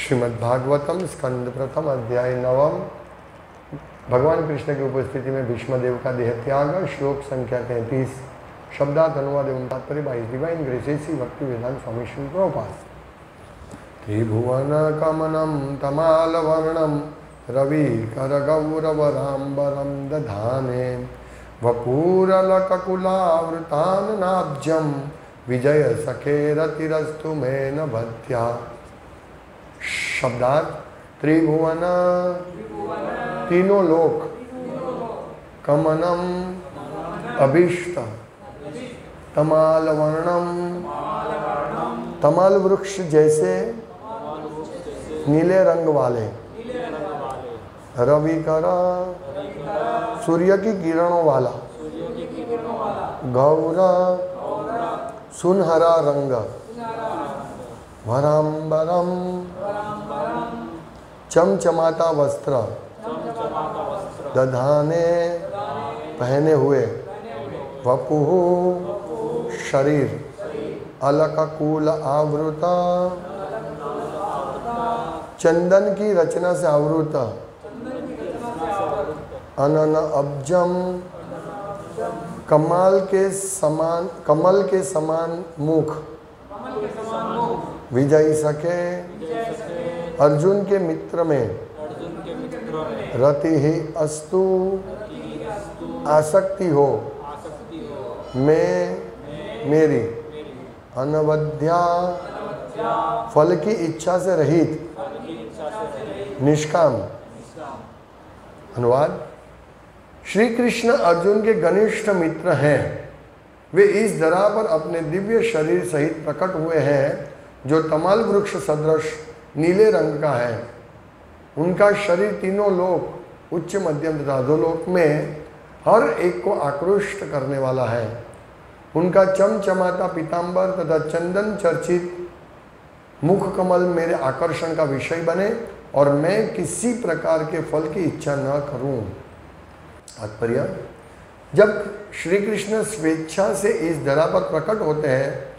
श्रीमद्भागवतम स्कंद प्रथम अध्याय नवम। भगवान कृष्ण की उपस्थिति में भीष्मदेव का देह त्याग। श्लोक संख्या 33। शब्दार्थ अनुवाद एवं तात्पर्य बाय डिवाइन ग्रेस एसी भक्ति वेदांत स्वामी श्री प्रभुपाद। त्रिभुवन कमनम तमाल वर्णम रवि कर गौरवराम्बरम दधाने वपूरलककुलावृतान्नाब्जम विजय सखे रतिरस्तु मेन भत्या। शब्दार्थ त्रिभुवन तीनों लोक, कमनम अभीष्ट, तमाल वर्णम तमाल वृक्ष जैसे नीले रंग वाले, रवि कर सूर्य की किरणों वाला, गौर सुनहरा रंग, वराम्बरम चमचमाता वस्त्र, दधाने पहने हुए, वपुः शरीर, अलककुल आवृत चंदन की रचना से आवृत, अनन अब्जम कमल के समान मुख, विजय सखे अर्जुन के मित्र में, रति ही अस्तु आसक्ति हो, मैं मेरी, अनवद्या फल की इच्छा से रहित, निष्काम। अनुवाद। श्री कृष्ण अर्जुन के घनिष्ठ मित्र हैं। वे इस धरा पर अपने दिव्य शरीर सहित प्रकट हुए हैं जो तमाल वृक्ष सदृश नीले रंग का है। उनका शरीर तीनों लोक उच्च मध्यम तथा अधोलोक में हर एक को आकृष्ट करने वाला है। उनका चमचमाता पीताम्बर तथा चंदन चर्चित मुख कमल मेरे आकर्षण का विषय बने और मैं किसी प्रकार के फल की इच्छा न करूं। तात्पर्य। जब श्री कृष्ण स्वेच्छा से इस धरा पर प्रकट होते हैं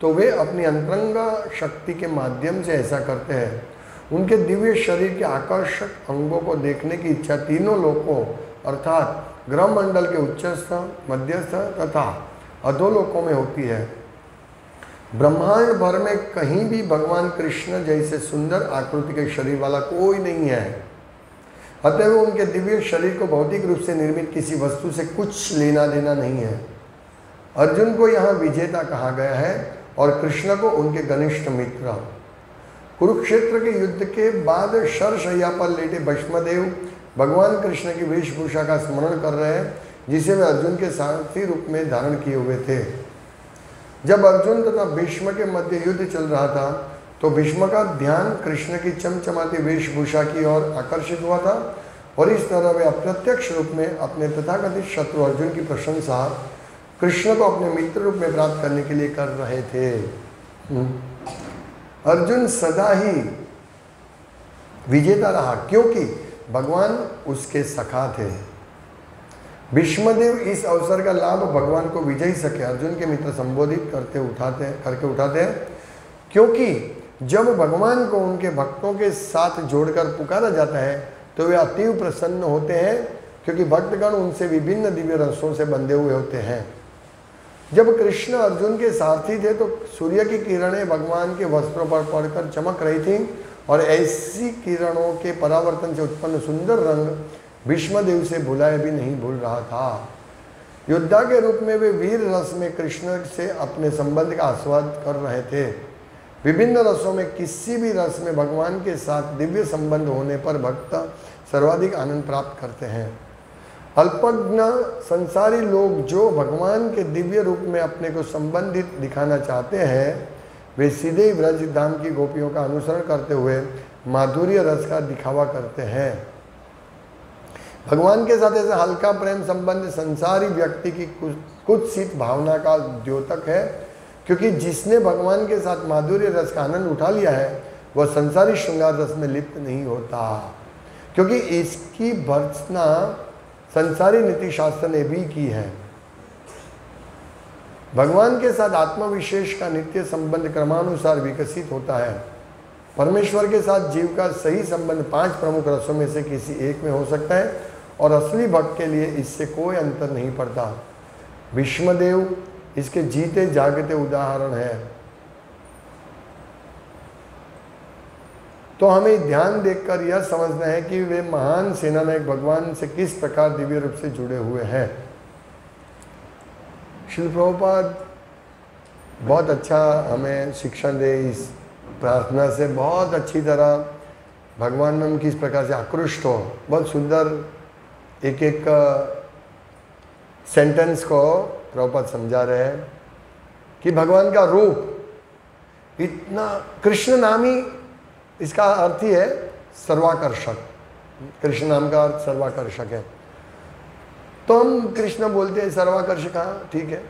तो वे अपनी अंतरंग शक्ति के माध्यम से ऐसा करते हैं। उनके दिव्य शरीर के आकर्षक अंगों को देखने की इच्छा तीनों लोकों अर्थात ग्रह मंडल के उच्चस्थ, मध्यस्थ तथा अधोलोकों में होती है। ब्रह्मांड भर में कहीं भी भगवान कृष्ण जैसे सुंदर आकृति के शरीर वाला कोई नहीं है। अतएव उनके दिव्य शरीर को भौतिक रूप से निर्मित किसी वस्तु से कुछ लेना देना नहीं है। अर्जुन को यहाँ विजेता कहा गया है और कृष्ण को उनके घनिष्ठ मित्र। कुरुक्षेत्र के युद्ध के बाद शरशैया पर लेटे भीष्मदेव भगवान कृष्ण की वेशभूषा का स्मरण कर रहे हैं जिसे वे अर्जुन के सारथी रूप में धारण किए हुए थे। जब अर्जुन तथा भीष्म के मध्य युद्ध चल रहा था तो भीष्म का ध्यान कृष्ण की चमचमाती वेशभूषा की ओर आकर्षित हुआ था और इस तरह वे अप्रत्यक्ष रूप में अपने तथाकथित शत्रु अर्जुन की प्रशंसा कृष्ण को अपने मित्र रूप में प्राप्त करने के लिए कर रहे थे। अर्जुन सदा ही विजेता रहा क्योंकि भगवान उसके सखा थे। भीष्मदेव इस अवसर का लाभ भगवान को विजयी सके अर्जुन के मित्र संबोधित करके उठाते हैं क्योंकि जब भगवान को उनके भक्तों के साथ जोड़कर पुकारा जाता है तो वे अतीव प्रसन्न होते हैं क्योंकि भक्तगण उनसे विभिन्न दिव्य रसों से बंधे हुए होते हैं। जब कृष्ण अर्जुन के सारथी थे तो सूर्य की किरणें भगवान के वस्त्रों पर पड़कर चमक रही थीं और ऐसी किरणों के परावर्तन से उत्पन्न सुंदर रंग भीष्मदेव से भुलाए भी नहीं भूल रहा था। योद्धा के रूप में वे वीर रस में कृष्ण से अपने संबंध का आस्वाद कर रहे थे। विभिन्न रसों में किसी भी रस में भगवान के साथ दिव्य संबंध होने पर भक्त सर्वाधिक आनंद प्राप्त करते हैं। अल्पज्ञ संसारी लोग जो भगवान के दिव्य रूप में अपने को संबंधित दिखाना चाहते हैं वे सीधे ही ब्रज धाम की गोपियों का अनुसरण करते हुए माधुर्य रस का दिखावा करते हैं। भगवान के साथ ऐसा हल्का प्रेम संबंध संसारी व्यक्ति की कुत्सित भावना का द्योतक है क्योंकि जिसने भगवान के साथ माधुर्य रस का आनंद उठा लिया है वह संसारी श्रृंगार रस में लिप्त नहीं होता क्योंकि इसकी भर्त्सना संसारी नीति शास्त्र ने भी की है। भगवान के साथ आत्मविशेष का नित्य संबंध क्रमानुसार विकसित होता है। परमेश्वर के साथ जीव का सही संबंध 5 प्रमुख रसों में से किसी एक में हो सकता है और असली भक्त के लिए इससे कोई अंतर नहीं पड़ता। भीष्मदेव इसके जीते जागते उदाहरण है। तो हमें ध्यान देखकर यह समझना है कि वे महान सेनानायक भगवान से किस प्रकार दिव्य रूप से जुड़े हुए हैं। श्रील प्रभुपाद बहुत अच्छा हमें शिक्षण दे इस प्रार्थना से, बहुत अच्छी तरह भगवान में हम किस प्रकार से आकृष्ट हो। बहुत सुंदर एक एक सेंटेंस को प्रभुपाद समझा रहे हैं कि भगवान का रूप इतना, कृष्ण नाम ही इसका अर्थ ही है सर्वाकर्षक। कृष्ण नाम का अर्थ सर्वाकर्षक है। तो हम कृष्ण बोलते हैं सर्वाकर्षक, हाँ ठीक है,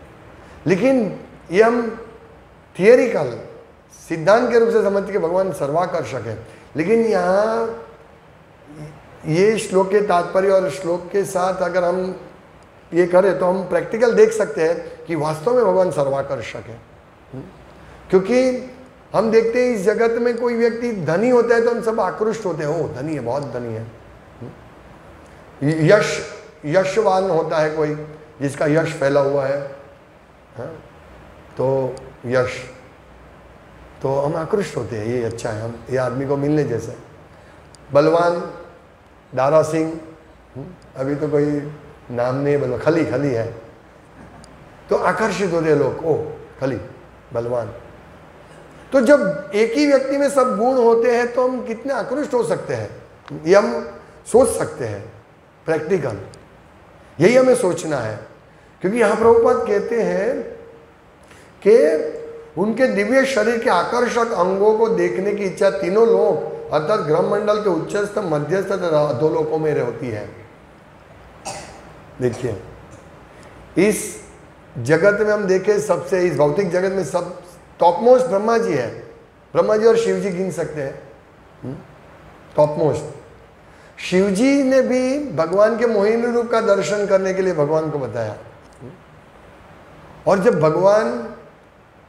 लेकिन ये हम थियरिकल सिद्धांत के रूप से समझते कि भगवान सर्वाकर्षक है। लेकिन यहाँ ये श्लोक के तात्पर्य और श्लोक के साथ अगर हम ये करें तो हम प्रैक्टिकल देख सकते हैं कि वास्तव में भगवान सर्वाकर्षक है। क्योंकि हम देखते हैं इस जगत में कोई व्यक्ति धनी होता है तो हम सब आकृष्ट होते हैं, ओ धनी है, बहुत धनी है। यशवान होता है कोई जिसका यश फैला हुआ है, हाँ? तो यश, तो हम आकृष्ट होते हैं, ये अच्छा है, हम ये आदमी को मिलने जैसे। बलवान दारा सिंह, अभी तो कोई नाम नहीं है, खली खली है, तो आकर्षित होते हैं लोग, ओ खली बलवान। तो जब एक ही व्यक्ति में सब गुण होते हैं तो हम कितने आकृष्ट हो सकते हैं, ये हम सोच सकते हैं। प्रैक्टिकल यही हमें सोचना है। क्योंकि यहाँ प्रभुपाद कहते हैं कि उनके दिव्य शरीर के आकर्षक अंगों को देखने की इच्छा तीनों लोक अर्थात ग्रहमंडल के उच्चस्थ मध्यस्थ अधोलोकों में होती है। देखिए इस जगत में हम देखें, सबसे इस भौतिक जगत में सब टॉपमोस्ट ब्रह्मा जी है। ब्रह्मा जी और शिव जी गिन सकते हैं टॉपमोस्ट। शिव जी ने भी भगवान के मोहिनी रूप का दर्शन करने के लिए भगवान को बताया। और जब भगवान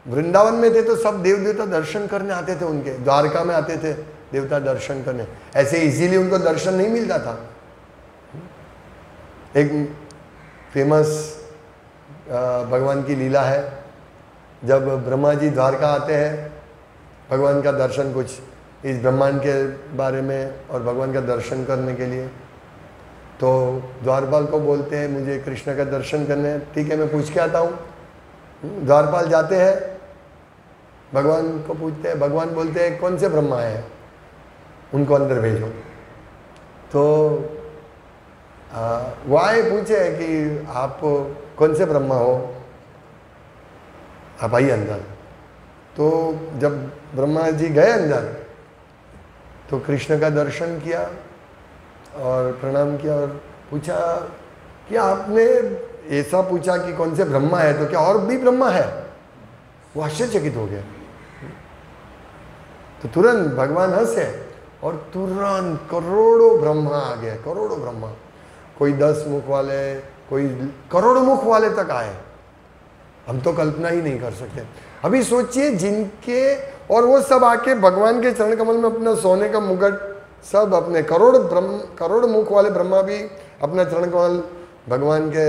वृंदावन में थे तो सब देव देवता दर्शन करने आते थे, उनके द्वारका में आते थे देवता दर्शन करने। ऐसे इजीली उनको दर्शन नहीं मिलता था। एक फेमस भगवान की लीला है, जब ब्रह्मा जी द्वारका आते हैं, भगवान का दर्शन कुछ इस ब्रह्मांड के बारे में और भगवान का दर्शन करने के लिए, तो द्वारपाल को बोलते हैं मुझे कृष्ण का दर्शन करने हैं। ठीक है, मैं पूछ के आता हूँ। द्वारपाल जाते हैं, भगवान को पूछते हैं, भगवान बोलते हैं कौन से ब्रह्मा है, उनको अंदर भेजो। तो वो आए, पूछे कि आप कौन से ब्रह्मा हो, आप आइए अंदर। तो जब ब्रह्मा जी गए अंदर तो कृष्ण का दर्शन किया और प्रणाम किया और पूछा कि आपने ऐसा पूछा कि कौन से ब्रह्मा है, तो क्या और भी ब्रह्मा है? वो आश्चर्यचकित हो गया। तो तुरंत भगवान हंसे और तुरंत करोड़ों ब्रह्मा आ गए, करोड़ों ब्रह्मा, कोई 10 मुख वाले, कोई करोड़ों मुख वाले तक आए। हम तो कल्पना ही नहीं कर सकते। अभी सोचिए जिनके, और वो सब आके भगवान के चरण कमल में अपना सोने का मुकुट, सब अपने करोड़ मुख वाले ब्रह्मा भी अपना चरण कमल भगवान के,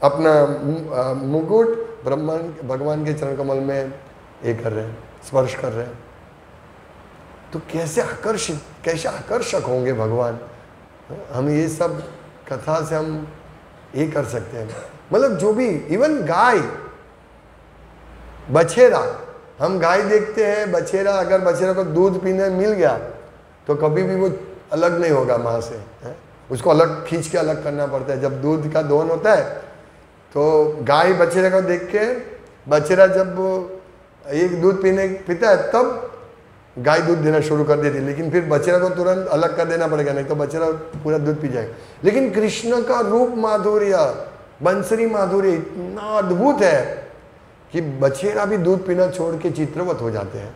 अपना मुकुट भगवान के चरण कमल में ये कर रहे हैं, स्पर्श कर रहे हैं। तो कैसे आकर्षक होंगे भगवान। हम ये सब कथा से हम ये कर सकते हैं। मतलब जो भी, इवन गाय, बछेरा, हम गाय देखते हैं, बछेरा, अगर बछेरा को दूध पीने मिल गया तो कभी भी वो अलग नहीं होगा माँ से, है? उसको अलग खींच के अलग करना पड़ता है। जब दूध का दोहन होता है तो गाय बछेरे को देख के, बछेरा जब एक दूध पीता है तब गाय दूध देना शुरू कर देती है, लेकिन फिर बछेरा को तुरंत अलग कर देना पड़ेगा, नहीं तो बछेरा पूरा दूध पी जाएगा। लेकिन कृष्ण का रूप माधुर्य, बंसरी माधुर्य इतना अद्भुत है कि बछेरा भी दूध पीना छोड़ के चित्रवत हो जाते हैं।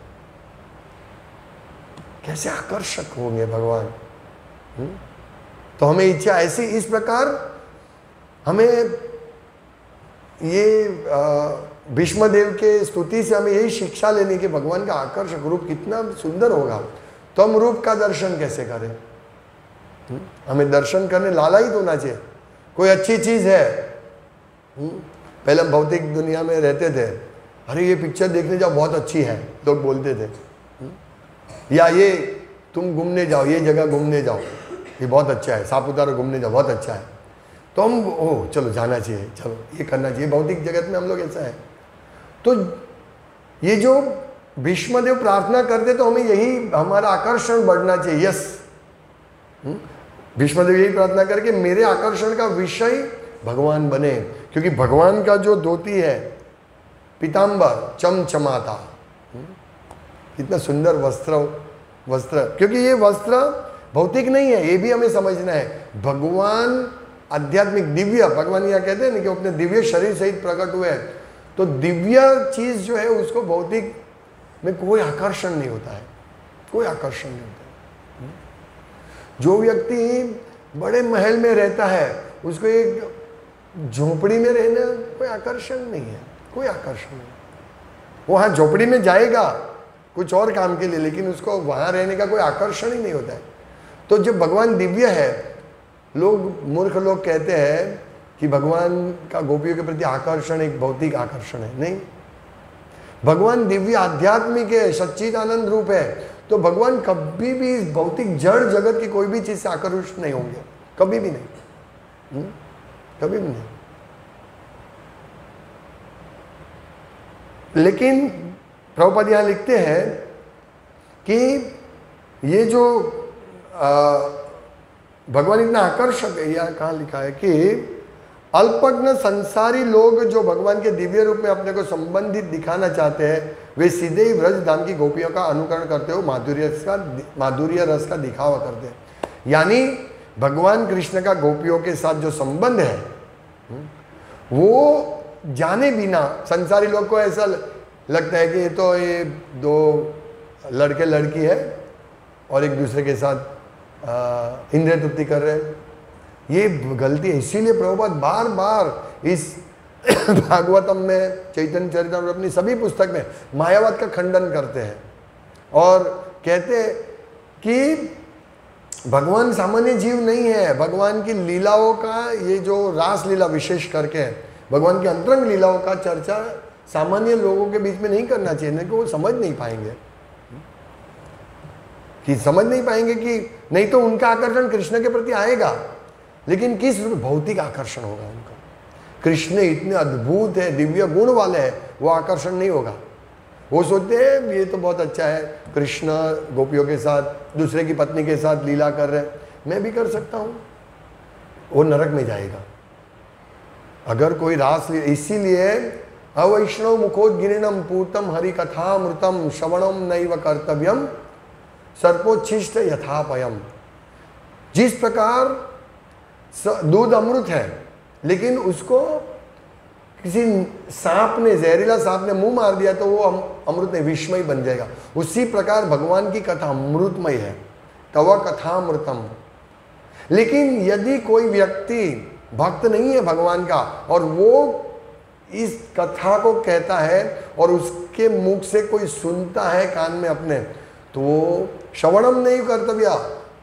कैसे आकर्षक होंगे भगवान। तो हमें इच्छा ऐसी, इस प्रकार हमें ये भीष्मदेव के स्तुति से हमें यही शिक्षा लेनी कि भगवान का आकर्षक रूप कितना सुंदर होगा, तो हम रूप का दर्शन कैसे करें? हमें दर्शन करने लालायित होना चाहिए। कोई अच्छी चीज़ है, पहले हम भौतिक दुनिया में रहते थे, अरे ये पिक्चर देखने जाओ बहुत अच्छी है, लोग बोलते थे, या ये तुम घूमने जाओ, ये जगह घूमने जाओ, ये बहुत अच्छा है, सापुतारा घूमने जाओ बहुत अच्छा है, तो हम ओह चलो जाना चाहिए, चलो ये करना चाहिए। भौतिक जगत में हम लोग ऐसा है। तो ये जो भीष्मदेव प्रार्थना करते तो हमें यही हमारा आकर्षण बढ़ना चाहिए। यस, भीष्मदेव यही प्रार्थना करके मेरे आकर्षण का विषय भगवान बने, क्योंकि भगवान का जो धोती है पीताम्बर चमचमाता, कितना सुंदर वस्त्र, क्योंकि ये वस्त्र भौतिक नहीं है, ये भी हमें समझना है। भगवान आध्यात्मिक दिव्य, भगवान यहाँ कहते हैं ना कि अपने दिव्य शरीर सहित प्रकट हुए हैं, तो दिव्य चीज जो है उसको भौतिक में कोई आकर्षण नहीं होता है, कोई आकर्षण नहीं होता है। जो व्यक्ति बड़े महल में रहता है उसको एक झोपड़ी में रहना कोई आकर्षण नहीं है, कोई आकर्षण नहीं। वो हाँ झोपड़ी में जाएगा कुछ और काम के लिए, लेकिन उसको वहां रहने का कोई आकर्षण ही नहीं होता है। तो जब भगवान दिव्य है, लोग मूर्ख लोग कहते हैं कि भगवान का गोपियों के प्रति आकर्षण एक भौतिक आकर्षण है, नहीं। भगवान दिव्य आध्यात्मिक है, सच्चिदानंद रूप है, तो भगवान कभी भी इस भौतिक जड़ जगत की कोई भी चीज से आकर्षित नहीं होंगे, कभी भी नहीं, कभी भी नहीं। लेकिन प्रभुपाद यहाँ लिखते हैं कि ये जो भगवान इतना आकर्षक है, यहाँ कहाँ लिखा है कि अल्पज्ञ संसारी लोग जो भगवान के दिव्य रूप में अपने को संबंधित दिखाना चाहते हैं, वे सीधे ही व्रज धाम की गोपियों का अनुकरण करते हो माधुर्य रस का दिखावा करते हैं। यानी भगवान कृष्ण का गोपियों के साथ जो संबंध है वो जाने बिना संसारी लोग को ऐसा लगता है कि ये तो ये दो लड़के लड़की है और एक दूसरे के साथ इंद्रिय तृप्ति कर रहे हैं। ये गलती है। इसीलिए प्रभुपाद बार बार इस भागवतम में, चैतन्य चरितामृत, अपनी सभी पुस्तक में मायावाद का खंडन करते हैं और कहते हैं कि भगवान सामान्य जीव नहीं है। भगवान की लीलाओं का, ये जो रास लीला विशेष करके भगवान की अंतरंग लीलाओं का चर्चा सामान्य लोगों के बीच में नहीं करना चाहिए, नहीं कि वो समझ नहीं पाएंगे, कि समझ नहीं पाएंगे कि नहीं तो उनका आकर्षण कृष्ण के प्रति आएगा, लेकिन किस भौतिक आकर्षण होगा उनका। कृष्ण इतने अद्भुत है, दिव्य गुण वाले हैं, वो आकर्षण नहीं होगा। वो सोचते हैं ये तो बहुत अच्छा है, कृष्ण गोपियों के साथ, दूसरे की पत्नी के साथ लीला कर रहे हैं, मैं भी कर सकता हूँ। वो नरक में जाएगा अगर कोई रास। इसीलिए अवैष्णव मुखोद्गिरणम पूर्तम हरि कथामृतम श्रवणम नैव कर्तव्यम सर्पोच्छिष्ट यथापयम। जिस प्रकार दूध अमृत है, लेकिन उसको किसी सांप ने, जहरीला सांप ने मुंह मार दिया तो वो अमृत नहीं, विषमय बन जाएगा। उसी प्रकार भगवान की कथा अमृतमय है, तव कथामृतम। लेकिन यदि कोई व्यक्ति भक्त नहीं है भगवान का और वो इस कथा को कहता है और उसके मुख से कोई सुनता है कान में अपने, तो वो श्रवणम नहीं कर्तव्य,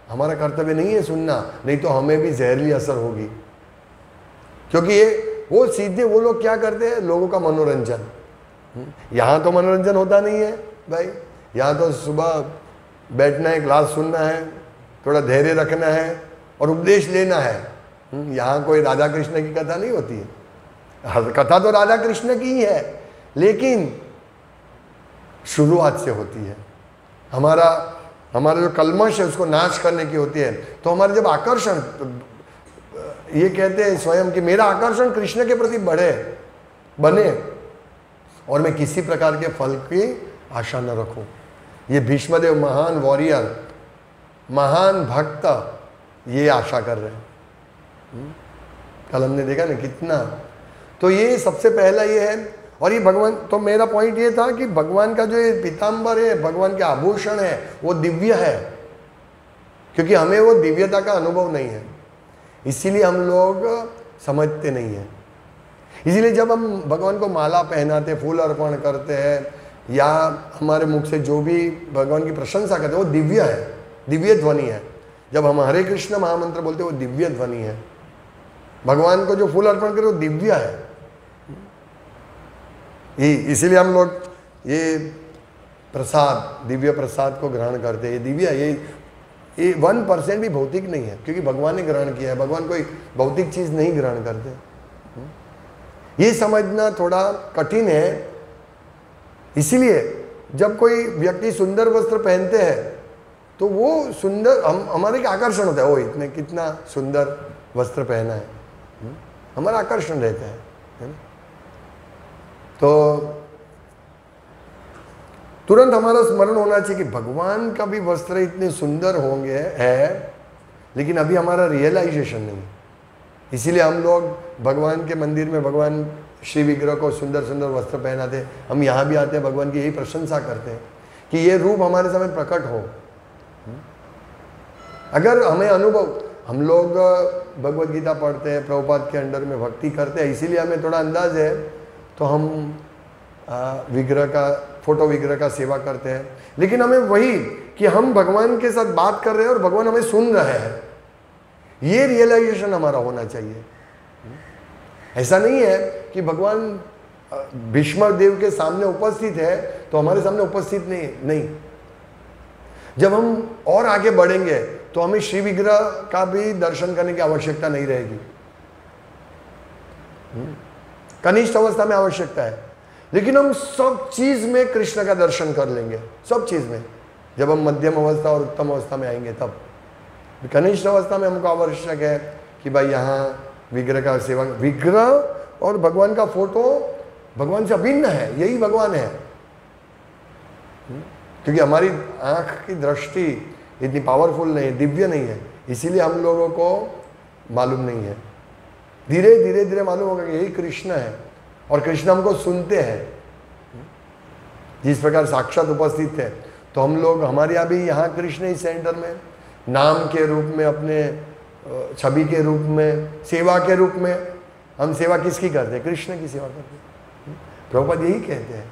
हमारा कर्तव्य नहीं है सुनना, नहीं तो हमें भी जहरीली असर होगी। क्योंकि ये वो सीधे वो लोग क्या करते हैं, लोगों का मनोरंजन। यहाँ तो मनोरंजन होता नहीं है भाई, यहाँ तो सुबह बैठना है, क्लास सुनना है, थोड़ा धैर्य रखना है और उपदेश लेना है। यहाँ कोई राधा कृष्ण की कथा नहीं होती है। कथा तो राधा कृष्ण की ही है, लेकिन शुरुआत से होती है। हमारा जो कलमश है उसको नाश करने की होती है। तो हमारे जब आकर्षण, तो ये कहते हैं स्वयं कि मेरा आकर्षण कृष्ण के प्रति बने और मैं किसी प्रकार के फल की आशा न रखूं। ये भीष्मदेव महान वॉरियर, महान भक्त, ये आशा कर रहे हैं। कल हमने देखा ना कितना। तो ये सबसे पहला ये है। और ये भगवान, तो मेरा पॉइंट ये था कि भगवान का जो ये पीताम्बर है, भगवान के आभूषण है, वो दिव्य है, क्योंकि हमें वो दिव्यता का अनुभव नहीं है, इसीलिए हम लोग समझते नहीं हैं। इसीलिए जब हम भगवान को माला पहनाते, फूल अर्पण करते हैं, या हमारे मुख से जो भी भगवान की प्रशंसा करते हैं, वो दिव्य है, दिव्य ध्वनि है। जब हम हरे कृष्ण महामंत्र बोलते हैं, वो दिव्य ध्वनि है। भगवान को जो फूल अर्पण करे वो दिव्य है। इसीलिए हम लोग ये प्रसाद, दिव्य प्रसाद को ग्रहण करते हैं। ये दिव्य है, ये 1% भी भौतिक नहीं है, क्योंकि भगवान ने ग्रहण किया है। भगवान कोई भौतिक चीज नहीं ग्रहण करते। ये समझना थोड़ा कठिन है। इसीलिए जब कोई व्यक्ति सुंदर वस्त्र पहनते हैं तो वो सुंदर, हमारे एक आकर्षण होता है, वो इतने कितना सुंदर वस्त्र पहना है, हमारा आकर्षण रहता है ना? तो तुरंत हमारा स्मरण होना चाहिए कि भगवान का भी वस्त्र इतने सुंदर होंगे है, लेकिन अभी हमारा रियलाइजेशन नहीं। इसीलिए हम लोग भगवान के मंदिर में भगवान श्री विग्रह को सुंदर सुंदर वस्त्र पहनाते। हम यहाँ भी आते हैं, भगवान की यही प्रशंसा करते हैं कि ये रूप हमारे सामने प्रकट हो। अगर हमें अनुभव, हम लोग भगवत गीता पढ़ते हैं, प्रभुपाद के अंडर में भक्ति करते हैं, इसीलिए हमें थोड़ा अंदाज है, तो हम विग्रह का, फोटो विग्रह का सेवा करते हैं। लेकिन हमें वही कि हम भगवान के साथ बात कर रहे हैं और भगवान हमें सुन रहे हैं, ये रियलाइजेशन हमारा होना चाहिए। ऐसा नहीं है कि भगवान भीष्म देव के सामने उपस्थित है तो हमारे सामने उपस्थित नहीं। जब हम और आगे बढ़ेंगे तो हमें श्री विग्रह का भी दर्शन करने की आवश्यकता नहीं रहेगी। कनिष्ठ अवस्था में आवश्यकता है, लेकिन हम सब चीज में कृष्ण का दर्शन कर लेंगे, सब चीज में। जब हम मध्यम अवस्था और उत्तम अवस्था में आएंगे तब। कनिष्ठ अवस्था में हमको आवश्यक है कि भाई यहाँ विग्रह का सेवा, विग्रह और भगवान का फोटो भगवान से अभिन्न है, यही भगवान है। क्योंकि हमारी आंख की दृष्टि इतनी पावरफुल नहीं है, दिव्य नहीं है, इसीलिए हम लोगों को मालूम नहीं है। धीरे धीरे धीरे मालूम होगा कि यही कृष्ण है, और कृष्ण हमको सुनते हैं। जिस प्रकार साक्षात उपस्थित है, तो हम लोग, हमारे यहाँ भी यहाँ कृष्ण इस सेंटर में नाम के रूप में, अपने छवि के रूप में, सेवा के रूप में। हम सेवा किसकी करते हैं? कृष्ण की सेवा करते हैं। प्रभुपाद यही कहते हैं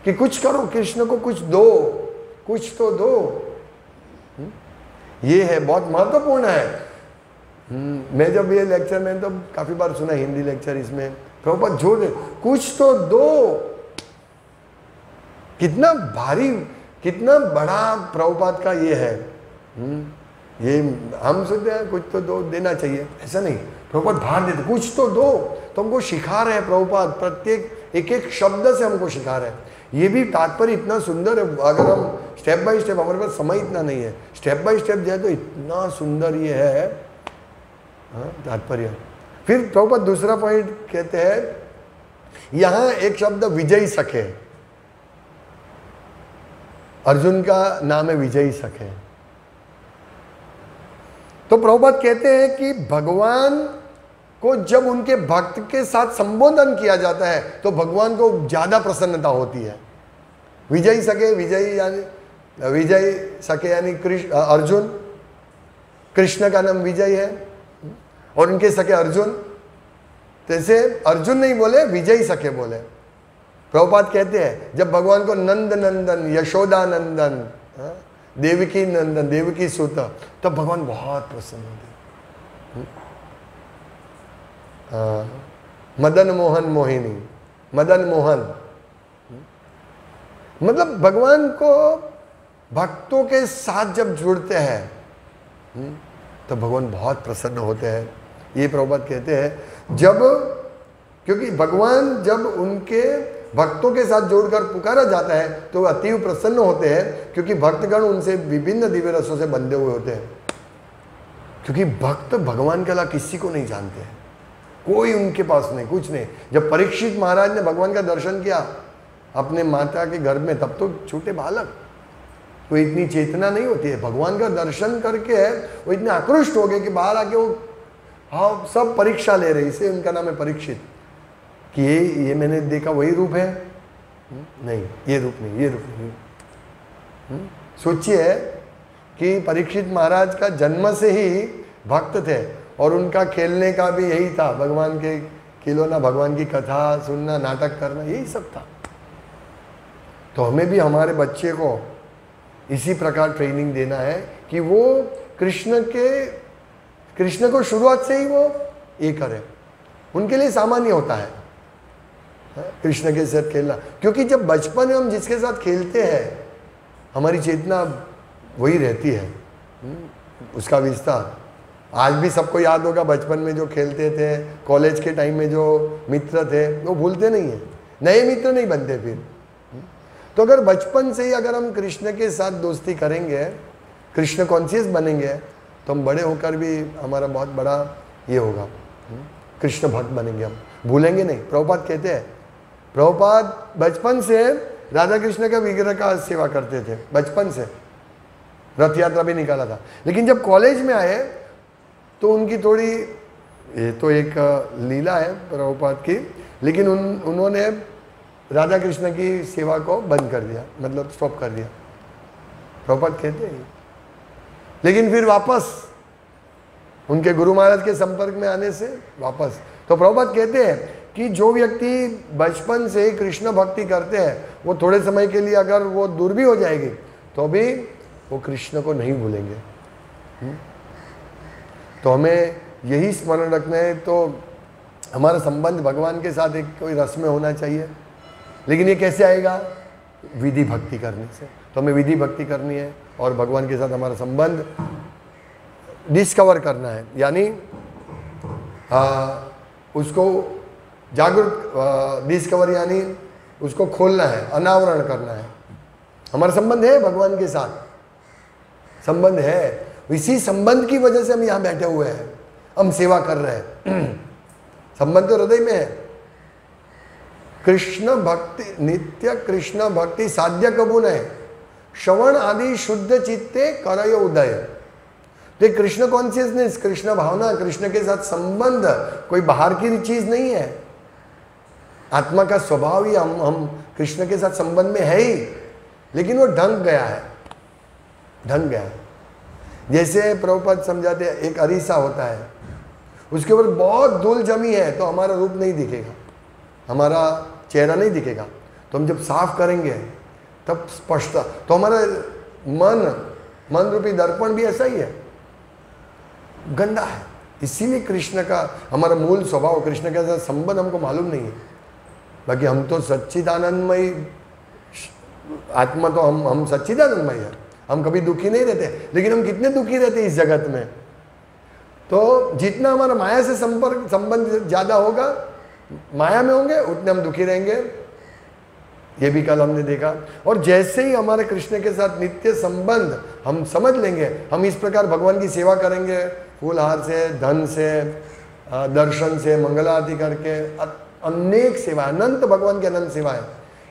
कि कुछ करो, कृष्ण को कुछ दो, कुछ तो दो। ये है, बहुत महत्वपूर्ण है। मैं जब ये लेक्चर में तो काफी बार सुना, हिंदी लेक्चर, इसमें प्रभुपाद जोर दे, कुछ तो दो। कितना भारी, कितना बड़ा प्रभुपाद का ये है। ये हम सोचते हैं कुछ तो दो, देना चाहिए, ऐसा नहीं। प्रभुपाद भार देते, कुछ तो दो। तो हमको सिखा रहे हैं प्रभुपाद, प्रत्येक एक एक शब्द से हमको सिखा रहे हैं। ये भी तात्पर्य इतना सुंदर है। अगर हम स्टेप बाय स्टेप, हमारे पास समय इतना नहीं है, स्टेप बाय स्टेप जाए तो इतना सुंदर ये है तात्पर्य। फिर प्रभुपाद दूसरा पॉइंट कहते हैं, यहां एक शब्द विजयी सखे, अर्जुन का नाम है विजयी सखे। तो प्रभुपाद कहते हैं कि भगवान को जब उनके भक्त के साथ संबोधन किया जाता है तो भगवान को ज्यादा प्रसन्नता होती है। विजयी सखे, विजयी यानी विजय सखे यानी कृष्ण, अर्जुन, कृष्ण का नाम विजय है और उनके सखे अर्जुन। जैसे अर्जुन नहीं बोले, विजयी सखे बोले। प्रभुपाद कहते हैं जब भगवान को नंद नंदन, यशोदा नंदन, देवकी नंदन, देवकी सुत, तब भगवान बहुत प्रसन्न होते। मदन मोहन मोहिनी, मदन मोहन, मतलब भगवान को भक्तों के साथ जब जुड़ते हैं तो भगवान बहुत प्रसन्न होते हैं। ये प्रभुपाद कहते हैं जब, क्योंकि भगवान जब उनके भक्तों के साथ जोड़कर पुकारा जाता है तो अतीव प्रसन्न होते हैं, क्योंकि भक्तगण उनसे विभिन्न दिव्य रसों से बंधे हुए होते हैं। क्योंकि भक्त भगवान के अलावा किसी को नहीं जानते हैं, कोई उनके पास नहीं, कुछ नहीं। जब परीक्षित महाराज ने भगवान का दर्शन किया अपने माता के घर में, तब तो छोटे बालक, कोई इतनी चेतना नहीं होती है। भगवान का दर्शन करके वो इतने आकृष्ट हो गए कि बाहर आके वो, हाँ, सब परीक्षा ले रहे। इसे उनका नाम है परीक्षित, कि ये मैंने देखा वही रूप है, नहीं ये रूप नहीं, ये रूप नहीं। सोचिए कि परीक्षित महाराज का जन्म से ही भक्त थे और उनका खेलने का भी यही था भगवान के, खिलौना भगवान की कथा सुनना, नाटक करना, यही सब था। तो हमें भी हमारे बच्चे को इसी प्रकार ट्रेनिंग देना है कि वो कृष्ण को शुरुआत से ही वो ये करें। उनके लिए सामान्य होता है कृष्ण के साथ खेलना, क्योंकि जब बचपन में हम जिसके साथ खेलते हैं हमारी चेतना वही रहती है, उसका विस्तार। आज भी सबको याद होगा बचपन में जो खेलते थे, कॉलेज के टाइम में जो मित्र थे वो भूलते नहीं है, नए मित्र नहीं बनते फिर। तो अगर बचपन से ही अगर हम कृष्ण के साथ दोस्ती करेंगे, कृष्ण कॉन्शियस बनेंगे, तो हम बड़े होकर भी हमारा बहुत बड़ा ये होगा, कृष्ण भक्त बनेंगे, हम भूलेंगे नहीं। प्रभुपाद कहते हैं, प्रभुपाद बचपन से राधा कृष्ण का विग्रह का सेवा करते थे, बचपन से रथ यात्रा भी निकाला था। लेकिन जब कॉलेज में आए तो उनकी थोड़ी, ये तो एक लीला है प्रभुपाद की, लेकिन उन्होंने राधा कृष्ण की सेवा को बंद कर दिया, मतलब स्टॉप कर दिया, प्रभुपाद कहते हैं। लेकिन फिर वापस उनके गुरु महाराज के संपर्क में आने से वापस, तो प्रभुपाद कहते हैं कि जो व्यक्ति बचपन से ही कृष्ण भक्ति करते हैं वो थोड़े समय के लिए अगर वो दूर भी हो जाएगी तो भी वो कृष्ण को नहीं भूलेंगे। तो हमें यही स्मरण रखना है। तो हमारा संबंध भगवान के साथ एक कोई रस में होना चाहिए, लेकिन ये कैसे आएगा? विधि भक्ति करने से। तो हमें विधि भक्ति करनी है और भगवान के साथ हमारा संबंध डिस्कवर करना है, यानी उसको जागरूक, डिस्कवर यानी उसको खोलना है, अनावरण करना है। हमारा संबंध है भगवान के साथ, संबंध है, इसी संबंध की वजह से हम यहाँ बैठे हुए हैं, हम सेवा कर रहे हैं। संबंध तो हृदय में है। कृष्ण भक्ति, नित्य कृष्ण भक्ति साध्य कबून है, श्रवण आदि शुद्ध चित्ते करय उदय। तो कृष्ण कॉन्शियसनेस, कृष्ण भावना, कृष्ण के साथ संबंध कोई बाहर की चीज नहीं है, आत्मा का स्वभाव ही हम कृष्ण के साथ संबंध में है ही, लेकिन वो ढंग गया है, ढंग गया है। जैसे प्रभुपाद समझाते हैं, एक अरीसा होता है, उसके ऊपर बहुत धूल जमी है तो हमारा रूप नहीं दिखेगा, हमारा चेहरा नहीं दिखेगा। तो हम जब साफ करेंगे तब स्पष्ट, तो हमारा मन रूपी दर्पण भी ऐसा ही है, गंदा है। इसीलिए कृष्ण का हमारा मूल स्वभाव, कृष्ण के साथ संबंध हमको मालूम नहीं है। बाकी हम तो सच्चिदानंदमयी आत्मा, तो हम सच्चिदानंदमयी है, हम कभी दुखी नहीं रहते। लेकिन हम कितने दुखी रहते इस जगत में। तो जितना हमारा माया से संबंध ज्यादा होगा, माया में होंगे, उतने हम दुखी रहेंगे। ये भी कल हमने देखा। और जैसे ही हमारे कृष्ण के साथ नित्य संबंध हम समझ लेंगे, हम इस प्रकार भगवान की सेवा करेंगे, फूल हार से, धन से, दर्शन से, मंगल आरती करके, अनेक सेवा, अनंत भगवान की अनंत सेवा है।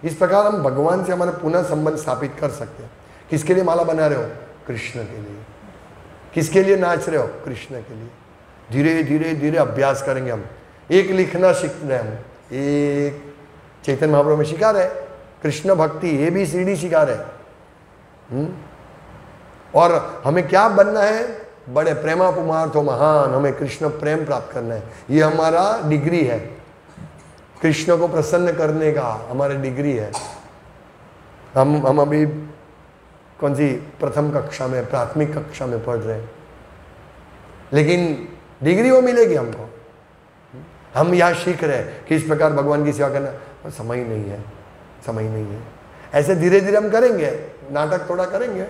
इस प्रकार हम भगवान से हमारा पुनः संबंध स्थापित कर सकते हैं। किसके लिए माला बना रहे हो? कृष्ण के लिए। किसके लिए नाच रहे हो? कृष्ण के लिए। धीरे धीरे धीरे अभ्यास करेंगे हम। एक लिखना सीख रहे हम, एक चैतन्य महाप्रभु में सिखा रहे कृष्ण भक्ति, ABCD सिखा रहे। और हमें क्या बनना है? बड़े प्रेमापुमार्थो महान, हमें कृष्ण प्रेम प्राप्त करना है। ये हमारा डिग्री है, कृष्ण को प्रसन्न करने का हमारा डिग्री है। हम अभी कौन सी प्रथम कक्षा में, प्राथमिक कक्षा में पढ़ रहे हैं, लेकिन डिग्री वो मिलेगी हमको। हम यहाँ सीख रहे हैं कि इस प्रकार भगवान की सेवा करना, और समय नहीं है, समय नहीं है। ऐसे धीरे धीरे हम करेंगे, नाटक थोड़ा करेंगे,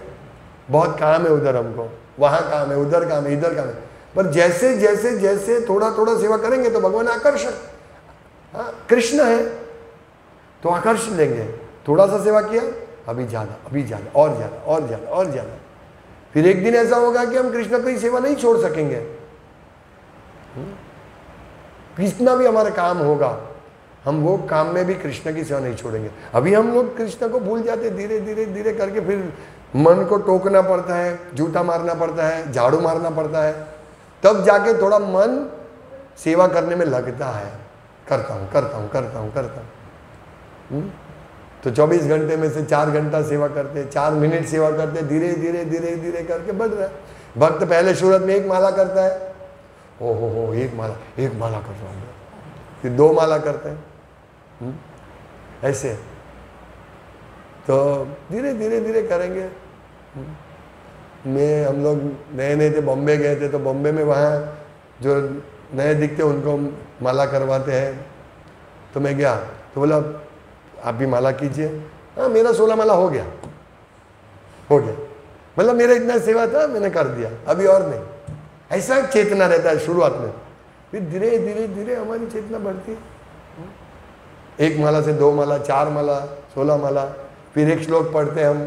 बहुत काम है उधर हमको, वहाँ काम है, उधर काम है, इधर काम है। पर जैसे जैसे जैसे थोड़ा थोड़ा सेवा करेंगे तो भगवान आकर्षक, हाँ कृष्ण है तो आकर्षण लेंगे। थोड़ा सा सेवा किया, अभी ज़्यादा, अभी ज़्यादा, और ज़्यादा, और ज़्यादा, और ज़्यादा। फिर एक दिन ऐसा होगा कि हम कृष्ण की सेवा नहीं छोड़ सकेंगे। कितना भी हमारा काम होगा, हम वो काम में भी कृष्ण की सेवा नहीं छोड़ेंगे। अभी हम लोग कृष्ण को भूल जाते, धीरे धीरे धीरे करके फिर मन को टोकना पड़ता है, जूता मारना पड़ता है, झाड़ू मारना पड़ता है, तब जाके थोड़ा मन सेवा करने में लगता है। करता हूँ, करता हूँ, करता हूँ, करता हूँ। तो 24 घंटे में से 4 घंटा सेवा करते, 4 मिनट सेवा करते, धीरे धीरे धीरे धीरे करके बढ़ रहा है। भक्त पहले शुरुआत में 1 माला करता है, ओहो हो, 1 माला कर रहा हूँ, फिर 2 माला करते हैं। ऐसे तो धीरे धीरे धीरे करेंगे। हम लोग नए नए थे, बॉम्बे गए थे, तो बॉम्बे में वहाँ जो नए दिखते उनको माला करवाते हैं। तो मैं गया तो बोला आप भी माला कीजिए। हाँ, मेरा 16 माला हो गया। मतलब मेरा इतना सेवा था, मैंने कर दिया, अभी और नहीं। ऐसा चेतना रहता है शुरुआत में, फिर धीरे धीरे धीरे हमारी चेतना बढ़ती है। 1 माला से 2 माला, 4 माला, 16 माला, फिर 1 श्लोक पढ़ते हैं हम,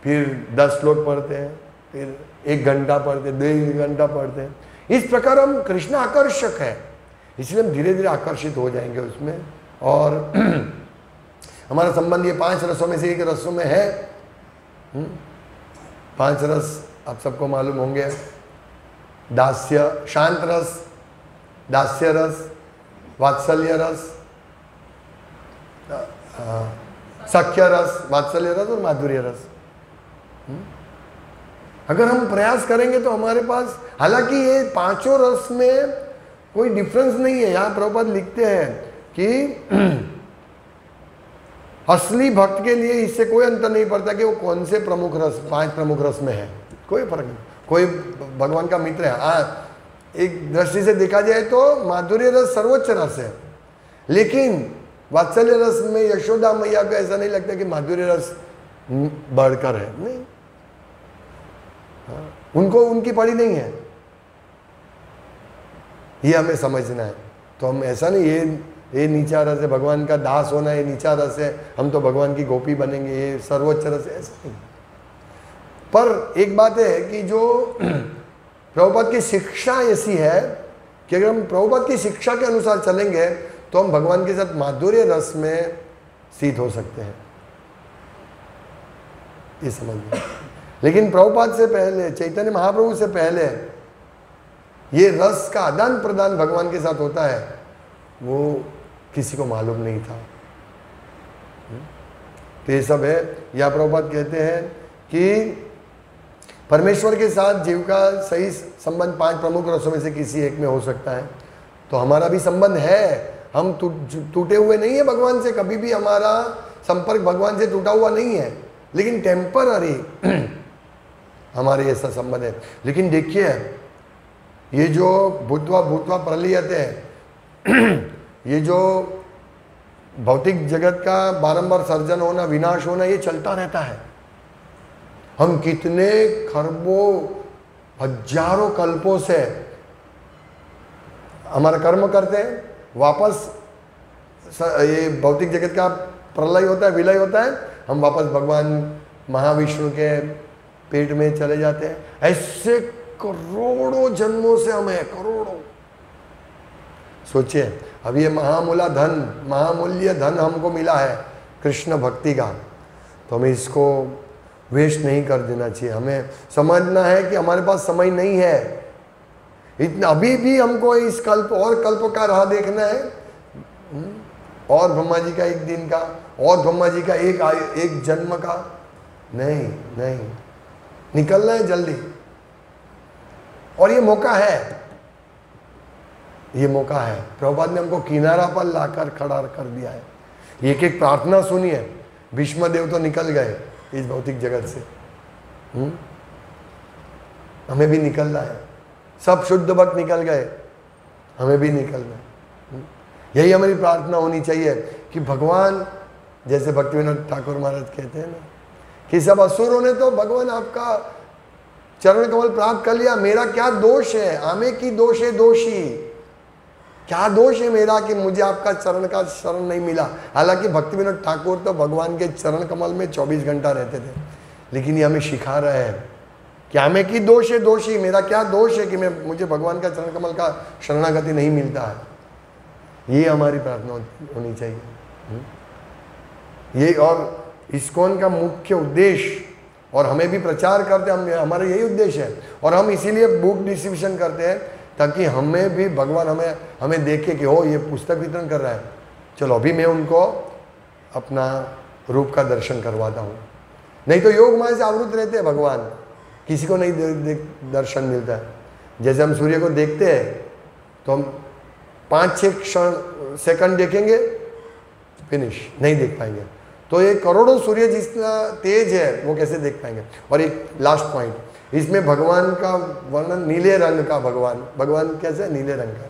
फिर 10 श्लोक पढ़ते हैं, फिर 1 घंटा पढ़ते हैं, 2 घंटा पढ़ते हैं। इस प्रकार हम कृष्ण आकर्षक है, इसलिए हम धीरे धीरे आकर्षित हो जाएंगे उसमें। और हमारा संबंध ये 5 रसों में से एक रसों में है। 5 रस आप सबको मालूम होंगे। दास्य, शांत रस, दास्य रस, वात्सल्य रस, सख्य रस, वात्सल्य रस और माधुर्य रस। अगर हम प्रयास करेंगे तो हमारे पास, हालांकि ये 5 रस में कोई डिफरेंस नहीं है। यहाँ प्रभुपाद लिखते हैं कि असली भक्त के लिए इससे कोई अंतर नहीं पड़ता कि वो कौन से प्रमुख रस, 5 प्रमुख रस में है, कोई फर्क नहीं। कोई भगवान का मित्र है। हाँ, एक दृष्टि से देखा जाए तो माधुर्य रस सर्वोच्च रस है, लेकिन वात्सल्य रस में यशोदा मैया को ऐसा नहीं लगता कि माधुर्य रस बढ़कर है, नहीं। हाँ, उनको उनकी पड़ी नहीं है, ये हमें समझना है। तो हम ऐसा नहीं ये नीचा रस है, भगवान का दास होना ये नीचा रस है, हम तो भगवान की गोपी बनेंगे, ये सर्वोच्च रस है, ऐसा नहीं। पर एक बात है कि जो प्रभुपाद की शिक्षा ऐसी है कि अगर हम प्रभुपाद की शिक्षा के अनुसार चलेंगे तो हम भगवान के साथ माधुर्य रस में स्थित हो सकते हैं, ये समझिए। लेकिन प्रभुपाद से पहले, चैतन्य महाप्रभु से पहले ये रस का आदान प्रदान भगवान के साथ होता है, वो किसी को मालूम नहीं था। तो ये सब है। या प्रभुपाद कहते हैं कि परमेश्वर के साथ जीव का सही संबंध 5 प्रमुख रसों में से किसी एक में हो सकता है। तो हमारा भी संबंध है, हम टूटे हुए नहीं है भगवान से, कभी भी हमारा संपर्क भगवान से टूटा हुआ नहीं है, लेकिन टेम्पररी हमारे ऐसा संबंध है। लेकिन देखिए, ये जो भूतवा प्रलयते है, ये जो भौतिक जगत का बारंबार सर्जन होना, विनाश होना, ये चलता रहता है। हम कितने खरबों हजारों कल्पों से हमारा कर्म करते हैं, वापस ये भौतिक जगत का प्रलय होता है, विलय होता है, हम वापस भगवान महाविष्णु के पेट में चले जाते हैं। ऐसे करोड़ों जन्मों से हमें, करोड़ों। सोचिए, अब ये महामूल्य धन हमको मिला है कृष्ण भक्ति का, तो हमें इसको वेस्ट नहीं कर देना चाहिए। हमें समझना है कि हमारे पास समय नहीं है इतना, अभी भी हमको इस कल्प और कल्प का राह देखना है, और ब्रह्मा जी का 1 दिन का, और ब्रह्मा जी का एक जन्म का नहीं, निकलना है जल्दी। और ये मौका है, ये मौका है। प्रभुपाद ने हमको किनारा पर लाकर खड़ा कर दिया है। एक प्रार्थना सुनिए, भीष्म देव तो निकल गए इस भौतिक जगत से, हमें भी निकलना है। सब शुद्ध भक्त निकल गए, हमें भी निकलना है। यही हमारी प्रार्थना होनी चाहिए कि भगवान, जैसे भक्तिविनोद ठाकुर महाराज कहते हैं ना, कि सब असुरों ने तो भगवान आपका चरण कमल प्राप्त कर लिया, मेरा क्या दोष है? आमे की दोष है दोषी, क्या दोष है मेरा कि मुझे आपका चरण का शरण नहीं मिला। हालांकि भक्तिविनोद ठाकुर तो भगवान के चरण कमल में 24 घंटा रहते थे, लेकिन ये हमें सिखा रहे हैं कि हमें की दोष है दोषी, मेरा क्या दोष है कि मुझे भगवान का चरण कमल का शरणागति नहीं मिलता है। ये हमारी प्रार्थना होनी चाहिए। ये और इस्कॉन का मुख्य उद्देश्य, और हमें भी प्रचार करते हैं, हमारा यही उद्देश्य है। और हम इसीलिए बुक डिस्ट्रीब्यूशन करते हैं ताकि हमें भी भगवान हमें देखे कि हो ये पुस्तक वितरण कर रहा है, चलो अभी मैं उनको अपना रूप का दर्शन करवाता हूँ। नहीं तो योग माया से आवृत रहते हैं भगवान, किसी को नहीं दर्शन मिलता है। जैसे हम सूर्य को देखते हैं तो हम 5-6 क्षण सेकंड देखेंगे, फिनिश, नहीं देख पाएंगे। तो ये करोड़ों सूर्य जितना तेज है वो कैसे देख पाएंगे। और एक लास्ट पॉइंट, इसमें भगवान का वर्णन नीले रंग का, भगवान कैसे नीले रंग का,